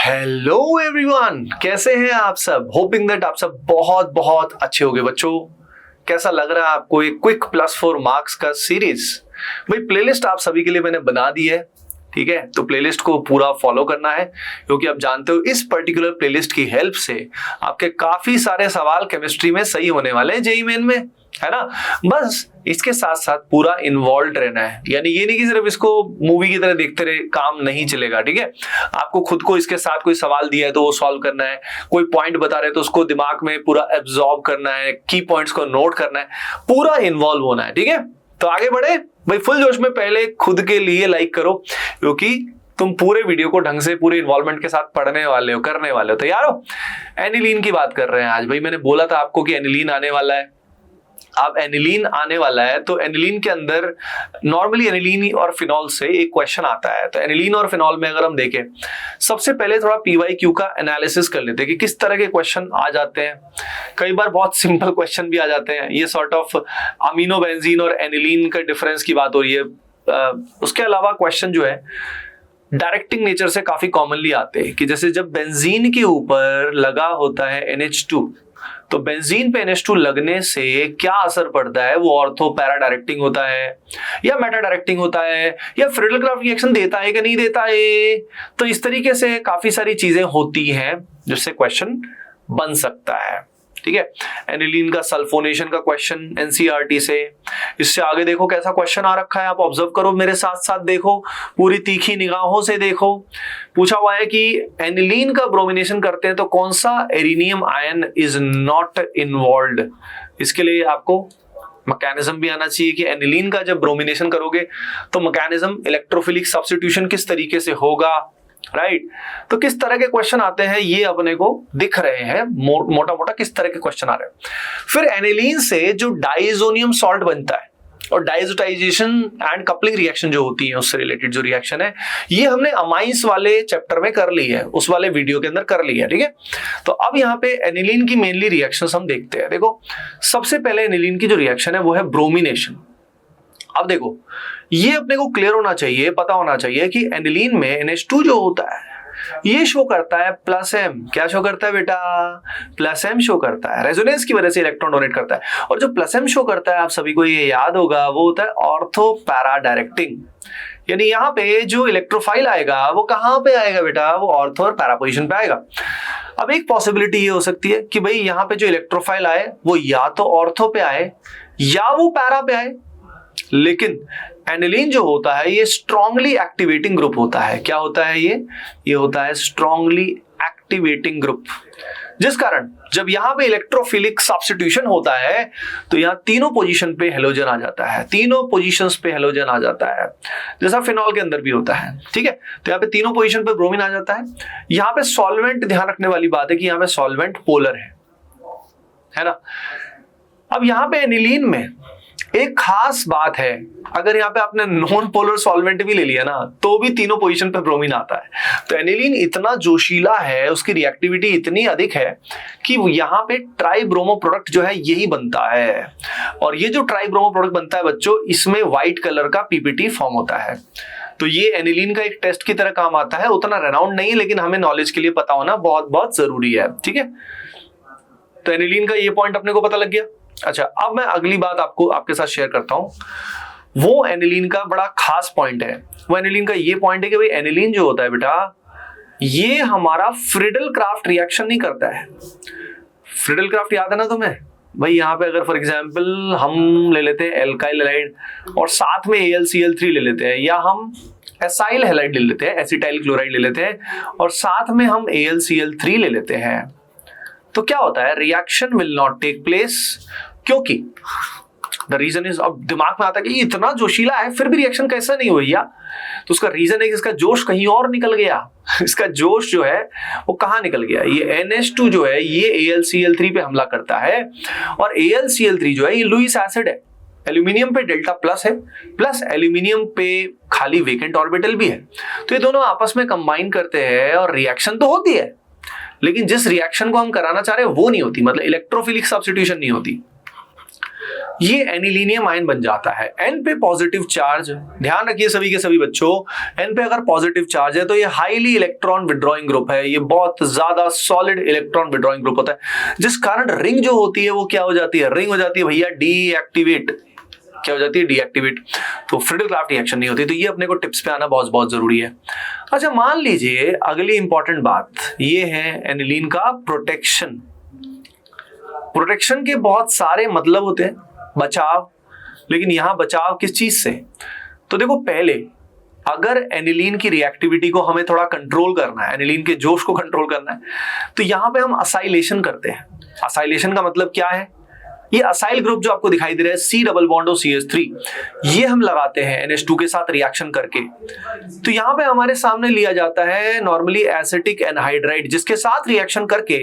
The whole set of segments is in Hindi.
हेलो एवरीवन, कैसे हैं आप सब। होपिंग दैट आप सब बहुत बहुत अच्छे होंगे। बच्चों, कैसा लग रहा है आपको ये क्विक +4 मार्क्स का सीरीज। भाई प्लेलिस्ट आप सभी के लिए मैंने बना दी है, ठीक है। तो प्लेलिस्ट को पूरा फॉलो करना है, क्योंकि आप जानते हो इस पर्टिकुलर प्लेलिस्ट की हेल्प से आपके काफी सारे सवाल केमिस्ट्री में सही होने वाले हैं जेईई मेन में, है ना। बस इसके साथ साथ पूरा इन्वॉल्व रहना है, यानी ये नहीं कि सिर्फ इसको मूवी की तरह देखते रहे, काम नहीं चलेगा, ठीक है। आपको खुद को इसके साथ कोई सवाल दिया है तो वो सॉल्व करना है, कोई पॉइंट बता रहे हैं तो उसको दिमाग में पूरा एब्जॉर्ब करना है, की पॉइंट्स को नोट करना है, पूरा इन्वॉल्व होना है, ठीक है। तो आगे बढ़े भाई फुल जोश में। पहले खुद के लिए लाइक करो, क्योंकि तुम पूरे वीडियो को ढंग से पूरे इन्वॉल्वमेंट के साथ पढ़ने वाले हो, करने वाले हो। तैयार हो? एनिलीन की बात कर रहे हैं आज। भाई मैंने बोला था आपको कि एनिलीन आने वाला है। अब एनिलीन आने वाला है तो एनिलीन के अंदर नॉर्मली एनिलीन और फिनॉल से एक क्वेश्चन आता है। तो एनिलीन और फिनॉल में अगर हम देखें, सबसे पहले थोड़ा पीवाईक्यू का एनालिसिस कर लेते हैं कि किस तरह के क्वेश्चन आ जाते हैं। कई बार बहुत सिंपल क्वेश्चन भी आ जाते हैं। ये सॉर्ट ऑफ अमीनो बेंजीन और एनिलीन का डिफरेंस की बात हो रही है। उसके अलावा क्वेश्चन जो है डायरेक्टिंग नेचर से काफी कॉमनली आते हैं कि जैसे जब बेंजीन के ऊपर लगा होता है NH2, तो बेंजीन पे NH2 लगने से क्या असर पड़ता है। वो ऑर्थो पैरा डायरेक्टिंग होता है या मेटा डायरेक्टिंग होता है या फ्रिडल क्राफ्ट रिएक्शन देता है कि नहीं देता है। तो इस तरीके से काफी सारी चीजें होती हैं जिससे क्वेश्चन बन सकता है, ठीक है। एनिलीन का सल्फोनेशन का क्वेश्चन एनसीईआरटी से। इससे आगे देखो कैसा क्वेश्चन आ रखा है, आप ऑब्जर्व करो मेरे साथ साथ, देखो पूरी तीखी निगाहों से देखो। पूछा हुआ है कि एनिलीन का ब्रोमिनेशन करते हैं तो कौन सा एरिनियम आयन इज नॉट इन्वॉल्व्ड। इसके लिए आपको मैकेनिज्म भी आना चाहिए कि एनिलीन का जब ब्रोमिनेशन करोगे तो मैकेनिज्म इलेक्ट्रोफिलिक सब्स्टिट्यूशन किस तरीके से होगा, राइट। तो किस तरह के क्वेश्चन आते हैं ये अपने को दिख रहे हैं, मोटा मोटा किस तरह के क्वेश्चन आ रहे हैं। फिर एनिलीन से जो डाइजोनियम सॉल्ट बनता है और डाइजोटाइजेशन एंड कपलिंग रिएक्शन जो होती है उससे रिलेटेड जो रिएक्शन है, ये हमने अमाइंस वाले चैप्टर में कर ली है, उस वाले वीडियो के अंदर कर ली है, ठीक है। तो अब यहाँ पे एनिलीन की मेनली रिएक्शंस हम देखते हैं। देखो सबसे पहले एनिलीन की जो रिएक्शन है वो है ब्रोमिनेशन। अब देखो ये अपने को क्लियर होना चाहिए, पता होना चाहिए कि एनिलीन में NH2 जो होता है ये शो करता है +M। क्या शो करता है बेटा? +M शो करता है। रेजोनेंस की वजह से इलेक्ट्रॉन डोनेट करता है। और जो +M शो करता है, आप सभी को ये याद होगा, वो होता है ऑर्थो पैरा डायरेक्टिंग। यानी यहाँ पे जो इलेक्ट्रोफाइल आएगा वो कहाँ पे आएगा बेटा? वो ऑर्थो और पैरा पोजिशन पे आएगा। अब एक पॉसिबिलिटी ये हो सकती है कि भाई यहाँ पे जो इलेक्ट्रोफाइल आए वो या तो ऑर्थो पे आए या वो पैरा पे आए। लेकिन एनिलीन जो होता है ये स्ट्रांगली एक्टिवेटिंग ग्रुप होता है। क्या होता है ये होता है स्ट्रांगली एक्टिवेटिंग ग्रुप, जिस कारण जब यहां पे इलेक्ट्रोफिलिक सब्स्टिट्यूशन होता है तो यहां तीनों पोजीशन पे हेलोजन आ जाता है, तीनों पोजीशंस पे हेलोजन आ जाता है, जैसा फिनॉल के अंदर भी होता है, ठीक है। तो यहाँ पे तीनों पोजीशन पे ब्रोमीन आ जाता है। यहाँ पे सॉल्वेंट, ध्यान रखने वाली बात है कि यहाँ पे सॉल्वेंट पोलर है ना। अब यहाँ पे एनिलीन में एक खास बात है, अगर यहाँ पे आपने नॉन पोलर सॉल्वेंट भी ले लिया ना तो भी तीनों पोजीशन पे ब्रोमीन आता है। तो एनिलीन इतना जोशीला है, उसकी रिएक्टिविटी इतनी अधिक है कि यहाँ पे ट्राइब्रोमो प्रोडक्ट जो है यही बनता है। और ये जो ट्राइब्रोमो प्रोडक्ट बनता है बच्चों, इसमें व्हाइट कलर का पीपीटी फॉर्म होता है। तो ये एनिलीन का एक टेस्ट की तरह काम आता है, उतना रेनाउंड नहीं है, लेकिन हमें नॉलेज के लिए पता होना बहुत बहुत जरूरी है, ठीक है। तो एनिलीन का ये पॉइंट अपने को पता लग गया। अच्छा, अब मैं अगली बात आपके साथ शेयर करता हूं। वो एनिलीन का बड़ा खास पॉइंट है। वो एनिलीन का ये पॉइंट है कि भाई एनिलीन जो होता है बेटा, ये हमारा फ्रिडल क्राफ्ट रिएक्शन नहीं करता है। फ्रिडल क्राफ्ट याद है ना तुम्हें भाई? यहां पे अगर फॉर एग्जांपल हम ले लेते हैं एल्काइल हैलाइड और साथ में AlCl3 ले लेते हैं, या हम एसाइल हैलाइड ले लेते हैं, एसिटाइल क्लोराइड ले लेते हैं और साथ में हम AlCl3 ले लेते हैं, तो क्या होता है? Reaction will not take place. क्योंकि द रीजन इज, अब दिमाग में आता है कि ये इतना जोशीला है फिर भी रिएक्शन कैसा नहीं हुई या? तो उसका रीजन है कि इसका जोश कहीं और निकल गया। इसका जोश जो है वो कहाँ निकल गया? ये NH2 जो है ये AlCl3 पे हमला करता है, और AlCl3 जो है ये लुईस एसिड है। एल्यूमिनियम पे डेल्टा प्लस है, प्लस एल्यूमिनियम पे खाली वेकेंट ऑर्बिटल भी है। तो ये दोनों आपस में कंबाइन करते हैं और रिएक्शन तो होती है, लेकिन जिस रिएक्शन को हम कराना चाह रहे हैं वो नहीं होती, मतलब इलेक्ट्रोफिलिक सब्स्टिट्यूशन नहीं होती। ये एनिलीनियम आयन बन जाता है। एन पे पॉजिटिव चार्ज, ध्यान रखिए सभी के सभी बच्चों, एन पे अगर पॉजिटिव चार्ज है तो ये हाईली इलेक्ट्रॉन विड्रॉइंग ग्रुप है, ये बहुत ज्यादा सॉलिड इलेक्ट्रॉन विड्रॉइंग ग्रुप होता है, जिस कारण रिंग जो होती है वो क्या हो जाती है, रिंग हो जाती है भैया डीएक्टिवेट। क्या हो जाती है, डीएक्टिवेट। तो फ्रिडल क्राफ्ट रिएक्शन नहीं होती। तो ये अपने को टिप्स पे आना बहुत बहुत जरूरी है। अच्छा मान लीजिए अगली इंपॉर्टेंट बात ये है एनिलीन का प्रोटेक्शन। प्रोटेक्शन के बहुत सारे मतलब होते हैं, बचाव, लेकिन यहां बचाव किस चीज से? तो देखो पहले अगर एनिलीन की रिएक्टिविटी को हमें थोड़ा कंट्रोल करना है, एनिलीन के जोश को कंट्रोल करना है, तो यहां पे हम असाइलेशन करते हैं। असाइलेशन का मतलब क्या है? ये असाइल ग्रुप जो आपको दिखाई दे रहा है C डबल बॉन्ड और CH3, ये हम लगाते हैं NH2 के साथ रिएक्शन करके। तो यहां पे हमारे सामने लिया जाता है नॉर्मली एसिटिक एनहाइड्राइड, जिसके साथ रिएक्शन करके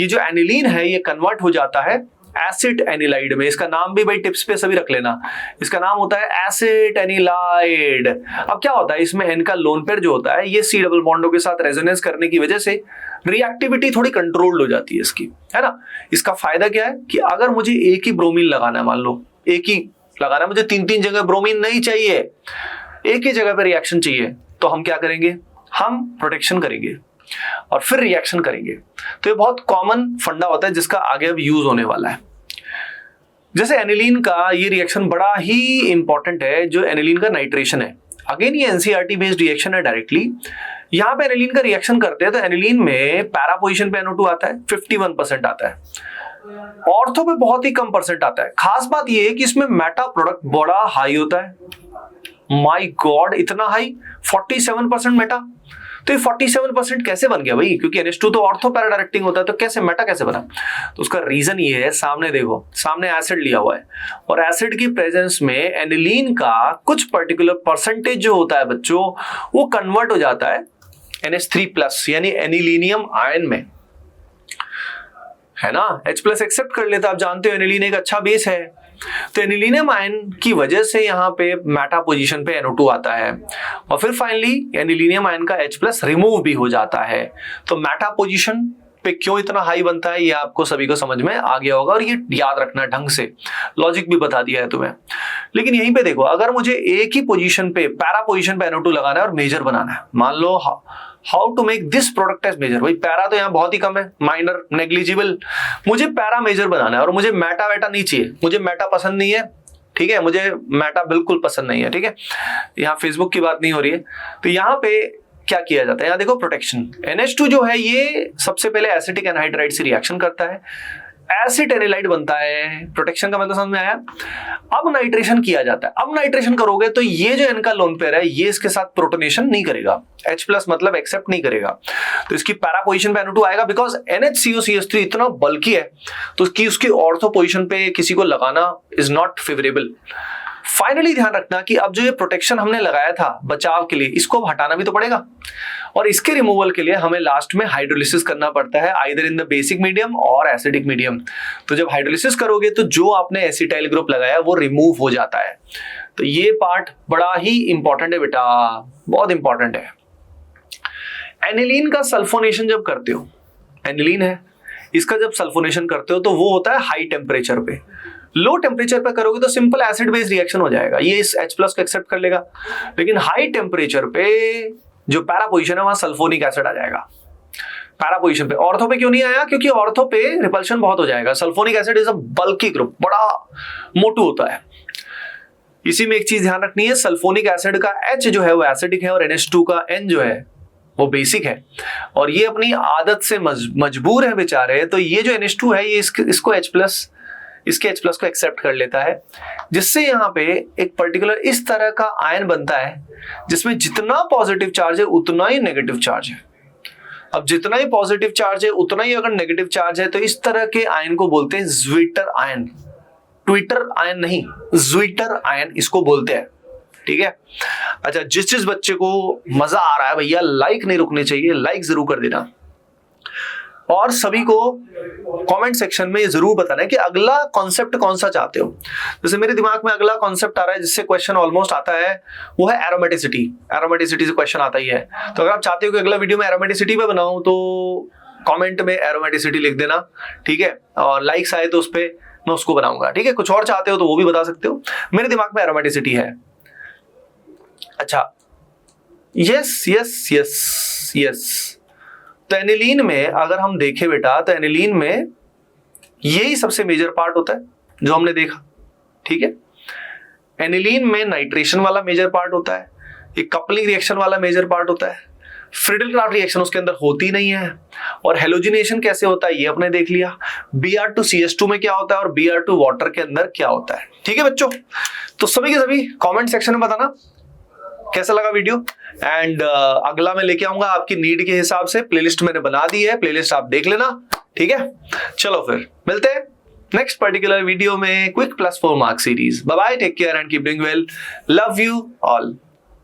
ये जो एनिलीन है ये कन्वर्ट हो जाता है एसिड एनिलाइड में। इसका नाम भी भाई टिप्स पे सभी रख लेना, इसका नाम होता है एसिड एनिलाइड। अब क्या होता है इसमें, एन का लोन पेयर जो होता है ये C डबल बॉन्डों के साथ रेजोनेंस करने की वजह से रिएक्टिविटी थोड़ी कंट्रोल्ड हो जाती है इसकी, है ना। इसका फायदा क्या है कि अगर मुझे एक ही ब्रोमीन लगाना है, मान लो एक ही लगाना है, मुझे 3-3 जगह ब्रोमीन नहीं चाहिए, एक ही जगह पे रिएक्शन चाहिए, तो हम क्या करेंगे, हम प्रोटेक्शन करेंगे और फिर रिएक्शन करेंगे। तो ये बहुत कॉमन फंडा होता है जिसका आगे अब यूज होने वाला है। जैसे एनिलीन का ये रिएक्शन बड़ा ही इंपॉर्टेंट है, जो एनिलीन का नाइट्रेशन है। अगेन ये एनसीईआरटी बेस्ड रिएक्शन है डायरेक्टली। यहां पे एनिलीन का रिएक्शन करते हैं तो एनिलीन में पैरा पोजीशन पे NO2 आता है, 51% आता है। ऑर्थो पे बहुत ही कम परसेंट आता है। खास बात ये है कि इसमें मेटा प्रोडक्ट बड़ा हाई होता है। माय गॉड, इतना हाई, 47% मेटा। तो ये 47% कैसे बन गया भाई? क्योंकि NH2 तो ऑर्थो पैरा डायरेक्टिंग होता है, तो कैसे मेटा कैसे बना? तो उसका रीजन ये है, सामने देखो, सामने एसिड लिया हुआ है और एसिड की प्रेजेंस में एनिलीन का कुछ पर्टिकुलर परसेंटेज जो होता है बच्चों, वो कन्वर्ट हो जाता है NH3+ यानी एनिलीनियम आयन में, है ना। H+ एक्सेप्ट कर लेता, आप जानते हो एनिलीन एक अच्छा बेस है। तो एनिलीनियम आयन की वजह से यहाँ पे मेटा पोजीशन पे NO2 आता है और फिर फाइनली एनिलीनियम आयन का H+ रिमूव भी हो जाता है। तो मेटा पोजीशन पे क्यों इतना हाई बनता है ये आपको सभी को समझ में आ गया होगा और ये याद रखना ढंग से, लॉजिक भी बता दिया है तुम्हें। लेकिन यहीं पे देखो, अगर मुझे एक ही पोजीशन पे पैरा पोजीशन पे NO2 लगाना है और मेजर बनाना है, मान लो how to make this product as major. भाई पैरा तो यहाँ बहुत ही कम है, माइनर, नेग्लिजिबल। मुझे पैरा मेजर बनाना है और मुझे मेटा वेटा नहीं चाहिए, मुझे मेटा पसंद नहीं है, ठीक है, मुझे मेटा बिल्कुल पसंद नहीं है, ठीक है। यहाँ फेसबुक की बात नहीं हो रही है। तो यहाँ पे क्या किया जाता है, यहाँ देखो प्रोटेक्शन। NH2 जो है ये सबसे पहले एसिटिक एनहाइड्राइड से रिएक्शन करता है, एसिड एनिलाइड बनता है। प्रोटेक्शन का मतलब समझ में आया। अब नाइट्रेशन किया जाता है। अब नाइट्रेशन करोगे तो ये जो इनका लोन पेयर है ये इसके साथ प्रोटोनेशन नहीं करेगा, H+ मतलब एक्सेप्ट नहीं करेगा, तो इसकी पैरा पोजीशन पे NO2 आएगा। बिकॉज NHCOCH3 इतना बल्कि है तो उसकी ऑर्थो पोजीशन पे किसी को लगाना इज नॉट फेवरेबल। फाइनली ध्यान रखना कि अब जो ये प्रोटेक्शन हमने लगाया था बचाव के लिए, इसको हटाना भी तो पड़ेगा और इसके रिमूवल के लिए हमें लास्ट में हाइड्रोलिसिस करना पड़ता है, either in the basic medium और एसिडिक मीडियम। तो जब हाइड्रोलिसिस करोगे तो जो आपने एसिटाइल ग्रुप लगाया वो रिमूव हो जाता है। तो ये पार्ट बड़ा ही इंपॉर्टेंट है बेटा, बहुत इंपॉर्टेंट है। एनिलीन का सल्फोनेशन जब करते हो, एनिलीन है इसका जब सल्फोनेशन करते हो तो वो होता है हाई टेम्परेचर पे। लो टेम्परेचर पे करोगे तो सिंपल एसिड बेस्ड रिएक्शन हो जाएगा, ये इस H+ को एक्सेप्ट कर लेगा। लेकिन हाई टेम्परेचर पे जो पैरा पोजीशन है वहां सल्फोनिक एसिड आ जाएगा। पैरा पोजीशन पे, ऑर्थो पे क्यों नहीं आया? क्योंकि ऑर्थो पे रिपल्शन बहुत हो जाएगा। Sulphonic acid is a bulky group, बड़ा मोटू होता है। इसी में एक चीज ध्यान रखनी है, सल्फोनिक एसिड का H जो है वो एसिडिक है और NH2 का N जो है वो बेसिक है और ये अपनी आदत से मजबूर है बेचारे। तो ये जो NH2 है ये इसको इसके H+ को एक्सेप्ट कर लेता है, जिससे यहाँ पे एक पर्टिकुलर इस तरह का आयन बनता है जिसमें जितना पॉजिटिव चार्ज है उतना ही नेगेटिव चार्ज है। अब जितना ही पॉजिटिव चार्ज है उतना ही अगर नेगेटिव चार्ज है तो इस तरह के आयन को बोलते हैं ज्विटर आयन। ट्विटर आयन नहीं, ज्विटर आयन इसको बोलते हैं, ठीक है। अच्छा, जिस बच्चे को मजा आ रहा है भैया, लाइक नहीं रुकने चाहिए, लाइक जरूर कर देना और सभी को कमेंट सेक्शन में जरूर बताना है कि अगला कॉन्सेप्ट कौन सा चाहते हो। जैसे मेरे दिमाग में अगला कॉन्सेप्ट आ रहा है जिससे क्वेश्चन ऑलमोस्ट आता है, वो है एरोमेटिसिटी। एरोमेटिसिटी से क्वेश्चन आता ही है, तो अगर आप चाहते हो कि अगला वीडियो में एरोमेटिसिटी पे बनाऊं तो कमेंट में एरोमेटिसिटी लिख देना, ठीक है। और लाइक्स आए तो उस पर मैं उसको बनाऊंगा, ठीक है। कुछ और चाहते हो तो वो भी बता सकते हो, मेरे दिमाग में एरोमेटिसिटी है। अच्छा, यस यस यस यस, तो एनिलीन में अगर हम देखें बेटा, तो एनिलीन में यही सबसे मेजर पार्ट होता है जो हमने देखा, ठीक है। एनिलीन में नाइट्रेशन वाला मेजर पार्ट होता है, एक कपलिंग रिएक्शन वाला मेजर पार्ट होता है, फ्रिडल-क्राफ्ट रिएक्शन उसके अंदर होती नहीं है, और हेलोजिनेशन कैसे होता है ये अपने देख लिया। Br2CS2 में क्या होता है और Br2 वाटर के अंदर क्या होता है, ठीक है बच्चों। तो सभी के सभी कमेंट सेक्शन में बताना कैसा लगा वीडियो, एंड अगला मैं लेके आऊंगा आपकी नीड के हिसाब से। प्लेलिस्ट मैंने बना दी है, प्लेलिस्ट आप देख लेना, ठीक है। चलो फिर मिलते हैं नेक्स्ट पर्टिकुलर वीडियो में, quick plus 4 marks series. Bye bye, take care and keep doing well, love you all.